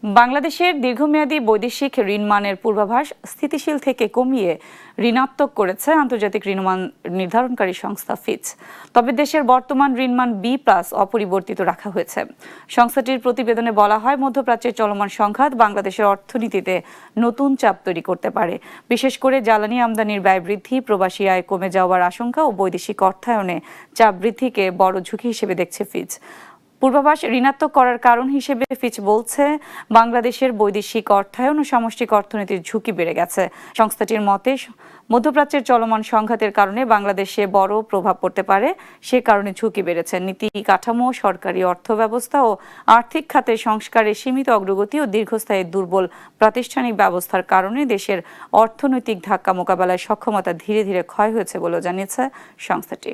বাংলাদেশের দীর্ঘমেয়াদী বৈদেশিক ঋণ মানের পূর্বাভাস স্থিতিশীল থেকে কমিয়ে ঋণাত্মক করেছে আন্তর্জাতিক ঋণমান নির্ধারণকারী সংস্থা ফিচ। তবে দেশের বর্তমান ঋণমান বি+ অপরিবর্তিত রাখা হয়েছে। সংস্থাটির প্রতিবেদনে বলা হয়, মধ্যপ্রাচ্যের চলমান সংঘাত বাংলাদেশের অর্থনীতিতে নতুন চাপ তৈরি করতে পারে। বিশেষ করে জ্বালানি আমদানির ব্যয় বৃদ্ধি, প্রবাসী আয় কমে যাওয়ার আশঙ্কা ও বৈদেশিক অর্থায়নে চাপ বৃদ্ধিকে বড় ঝুঁকি হিসেবে দেখছে ফিচ। পূর্বাভাস ঋণাত্মক করার কারণ হিসেবে ফিচ বলছে, বাংলাদেশের বৈদেশিক অর্থায়ন ও সামষ্টিক অর্থনীতির ঝুঁকি বেড়ে গেছে। সংস্থাটির মতে, মধ্যপ্রাচ্যের চলমান সংঘাতের কারণে বাংলাদেশে বড় প্রভাব পড়তে পারে, সে কারণে ঝুঁকি বেড়েছে। নীতি কাঠামো, সরকারি অর্থব্যবস্থা ও আর্থিক খাতের সংস্কারের সীমিত অগ্রগতি ও দীর্ঘস্থায়ী দুর্বল প্রাতিষ্ঠানিক ব্যবস্থার কারণে দেশের অর্থনৈতিক ধাক্কা মোকাবেলায় সক্ষমতা ধীরে ধীরে ক্ষয় হয়েছে বলেও জানিয়েছে সংস্থাটি।